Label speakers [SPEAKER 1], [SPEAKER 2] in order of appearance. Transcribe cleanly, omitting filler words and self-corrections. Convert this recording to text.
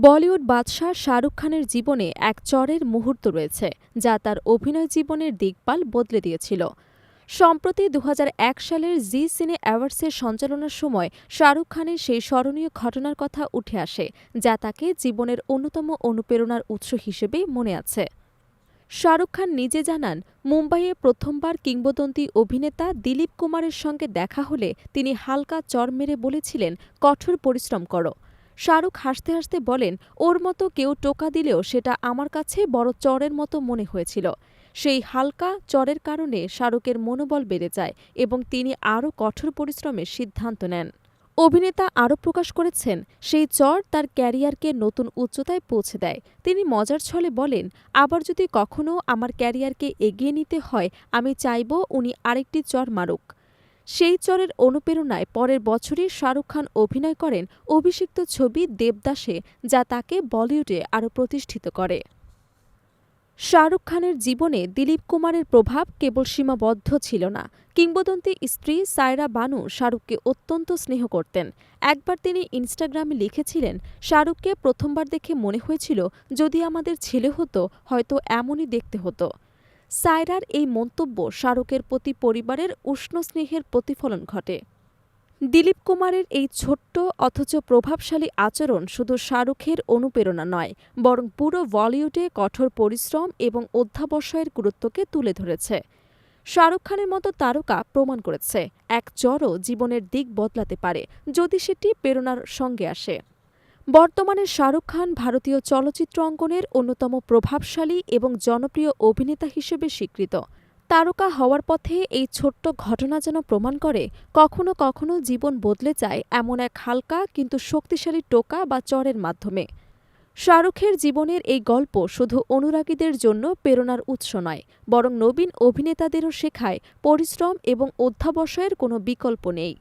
[SPEAKER 1] বলিউড বাদশাহ শাহরুখ খানের জীবনে এক চড়ের মুহূর্ত রয়েছে যা তার অভিনয় জীবনের দিকপাল বদলে দিয়েছিল। সম্প্রতি ২০০১ সালের জি সিনে অ্যাওয়ার্ডসের সঞ্চালনার সময় শাহরুখ খানের সেই স্মরণীয় ঘটনার কথা উঠে আসে যা তাকে জীবনের অন্যতম অনুপ্রেরণার উৎস হিসেবে মনে আছে। শাহরুখ খান নিজে জানান, মুম্বাইয়ে প্রথমবার কিংবদন্তি অভিনেতা দিলীপ কুমারের সঙ্গে দেখা হলে তিনি হালকা চড় মেরে বলেছিলেন, কঠোর পরিশ্রম করো। শাহরুখ হাসতে হাসতে বলেন, ওর মতো কেউ টোকা দিলেও সেটা আমার কাছে বড় চড়ের মতো মনে হয়েছিল। সেই হালকা চড়ের কারণে শাহরুখের মনোবল বেড়ে যায় এবং তিনি আরও কঠোর পরিশ্রমের সিদ্ধান্ত নেন। অভিনেতা আরও প্রকাশ করেছেন, সেই চড় তার ক্যারিয়ারকে নতুন উচ্চতায় পৌঁছে দেয়। তিনি মজার ছলে বলেন, আবার যদি কখনো আমার ক্যারিয়ারকে এগিয়ে নিতে হয়, আমি চাইব উনি আরেকটি চড় মারুক। সেই চরের অনুপ্রেরণায় পরের বছরই শাহরুখ খান অভিনয় করেন অভিষিক্ত ছবি দেবদাসে, যা তাকে বলিউডে আরও প্রতিষ্ঠিত করে। শাহরুখ খানের জীবনে দিলীপ কুমারের প্রভাব কেবল সীমাবদ্ধ ছিল না। কিংবদন্তি স্ত্রী সায়রা বানু শাহরুখকে অত্যন্ত স্নেহ করতেন। একবার তিনি ইনস্টাগ্রামে লিখেছিলেন, শাহরুখকে প্রথমবার দেখে মনে হয়েছিল যদি আমাদের ছেলে হতো হয়তো এমনই দেখতে হতো। সায়রার এই মন্তব্য শাহরুখের প্রতি পরিবারের উষ্ণ স্নেহের প্রতিফলন ঘটে। দিলীপ কুমারের এই ছোট্ট অথচ প্রভাবশালী আচরণ শুধু শাহরুখের অনুপ্রেরণা নয়, বরং পুরো বলিউডে কঠোর পরিশ্রম এবং অধ্যাবসায়ের গুরুত্বকে তুলে ধরেছে। শাহরুখ খানের মতো তারকা প্রমাণ করেছে, এক চড়ও জীবনের দিক বদলাতে পারে যদি সেটি প্রেরণার সঙ্গে আসে। বর্তমানে শাহরুখ খান ভারতীয় চলচ্চিত্র অঙ্গনের অন্যতম প্রভাবশালী এবং জনপ্রিয় অভিনেতা হিসেবে স্বীকৃত। তারকা হওয়ার পথে এই ছোট্ট ঘটনা যেন প্রমাণ করে, কখনো কখনো জীবন বদলে যায় এমন এক হালকা কিন্তু শক্তিশালী টোকা বা চড়ের মাধ্যমে। শাহরুখের জীবনের এই গল্প শুধু অনুরাগীদের জন্য প্রেরণার উৎস নয়, বরং নবীন অভিনেতাদেরও শেখায় পরিশ্রম এবং অধ্যাবসায়ের কোনো বিকল্প নেই।